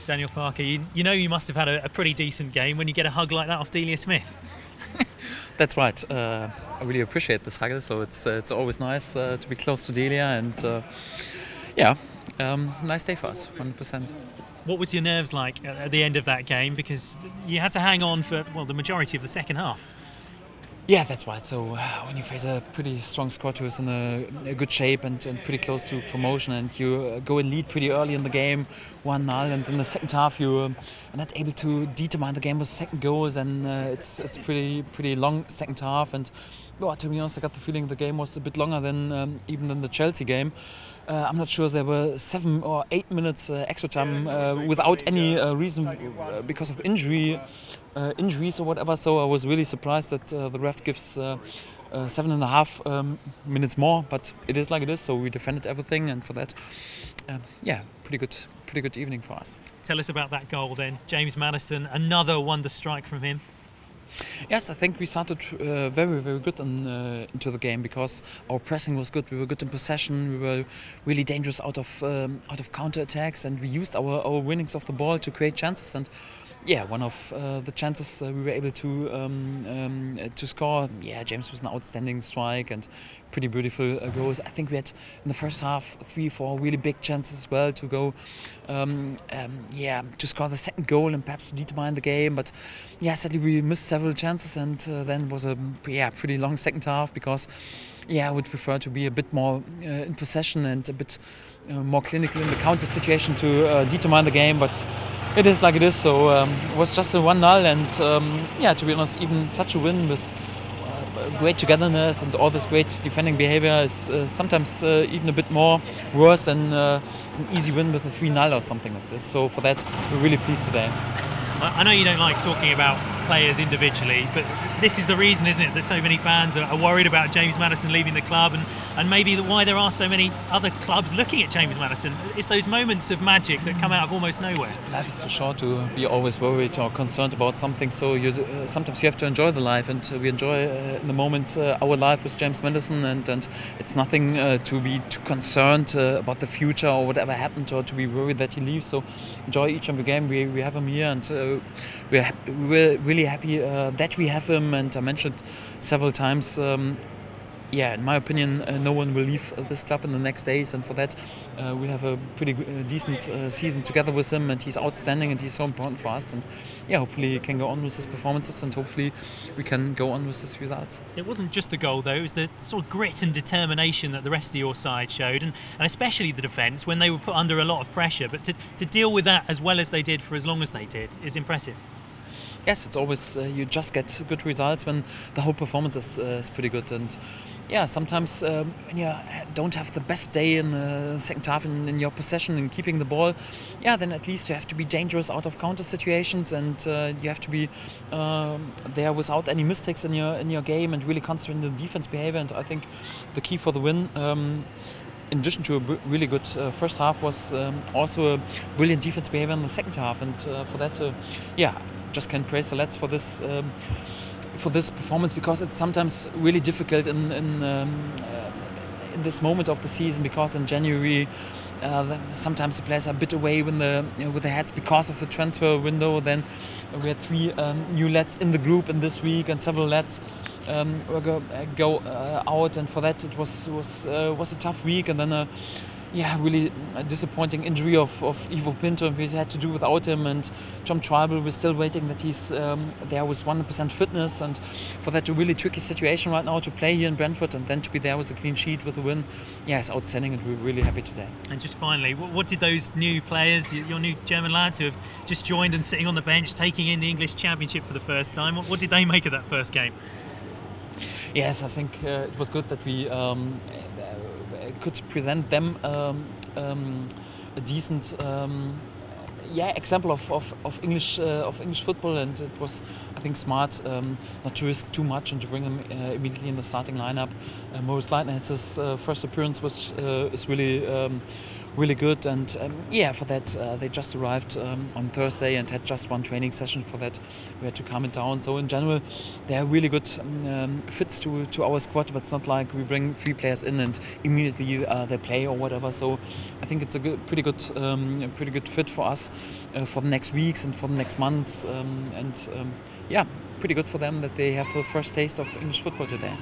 Daniel Farke, you know you must have had a pretty decent game when you get a hug like that off Delia Smith. That's right. I really appreciate this huggle. So it's always nice to be close to Delia, and nice day for us, 100%. What was your nerves like at the end of that game? Because you had to hang on for the majority of the second half. Yeah, that's right. So when you face a pretty strong squad who's in a good shape and pretty close to promotion, and you go in lead pretty early in the game, 1-0, and in the second half you are not able to determine the game with second goals, and it's pretty long second half. And to be honest, I got the feeling the game was a bit longer than even than the Chelsea game. I'm not sure there were 7 or 8 minutes extra time without any reason because of injuries or whatever. So I was really surprised that the ref gives 7.5 minutes more. But it is like it is. So we defended everything, and for that, pretty good evening for us. Tell us about that goal then, James Maddison. Another wonder strike from him. Yes, I think we started very good into the game because our pressing was good. We were good in possession. We were really dangerous out of counter attacks, and we used our winnings of the ball to create chances. And one of the chances we were able to score. Yeah, James was an outstanding strike and pretty beautiful goals. I think we had in the first half 3-4 really big chances as well to go, to score the second goal and perhaps to determine the game. But sadly we missed several chances, and then was a pretty long second half because I would prefer to be a bit more in possession and a bit more clinical in the counter situation to determine the game. But it is like it is. So it was just a 1-0, and to be honest, even such a win with great togetherness and all this great defending behavior is sometimes even a bit more worse than an easy win with a 3-0 or something like this. So for that, we're really pleased today. I know you don't like talking about players individually, but this is the reason, isn't it, that so many fans are worried about James Maddison leaving the club, and maybe why there are so many other clubs looking at James Maddison. It's those moments of magic that come out of almost nowhere. Life is too short to be always worried or concerned about something, so sometimes you have to enjoy the life, and we enjoy in the moment our life with James Maddison, and it's nothing to be too concerned about the future or whatever happened, or to be worried that he leaves. So enjoy each and every game we have him here, and we're really happy that we have him. And I mentioned several times, in my opinion, no one will leave this club in the next days, and for that we'll have a pretty decent season together with him, and he's outstanding and he's so important for us, and hopefully he can go on with his performances, and hopefully we can go on with his results. It wasn't just the goal though, it was the sort of grit and determination that the rest of your side showed, and especially the defence when they were put under a lot of pressure, but to deal with that as well as they did for as long as they did is impressive. Yes, it's always you just get good results when the whole performance is pretty good, and sometimes when you don't have the best day in the second half in your possession and keeping the ball, then at least you have to be dangerous out of counter situations, and you have to be there without any mistakes in your game and really concentrate on the defense behavior. And I think the key for the win, in addition to a really good first half, was also a brilliant defense behavior in the second half, and for that, just can praise the lads for this performance, because it's sometimes really difficult in this moment of the season, because in January sometimes the players are a bit away with their heads because of the transfer window. Then we had 3 new lads in the group in this week, and several lads go out, and for that it was a tough week. And then really a disappointing injury of Ivo Pinto, and we had to do without him. And Tom Tribal, we're still waiting that he's there with 100% fitness, and for that a really tricky situation right now to play here in Brentford, and then to be there with a clean sheet with a win, it's outstanding, and we're really happy today. And just finally, what did those new players, your new German lads who have just joined and sitting on the bench taking in the English Championship for the first time, what did they make of that first game? Yes, I think it was good that we could present them a decent example of English football, and it was, I think, smart not to risk too much and to bring him immediately in the starting lineup. Maurice Leitner has his first appearance, which is really really good. And for that they just arrived on Thursday and had just one training session. For that we had to calm it down. So in general, they are really good fits to our squad. But it's not like we bring 3 players in and immediately they play or whatever. So I think it's a pretty good fit for us for the next weeks and for the next months. Pretty good for them that they have the first taste of English football today.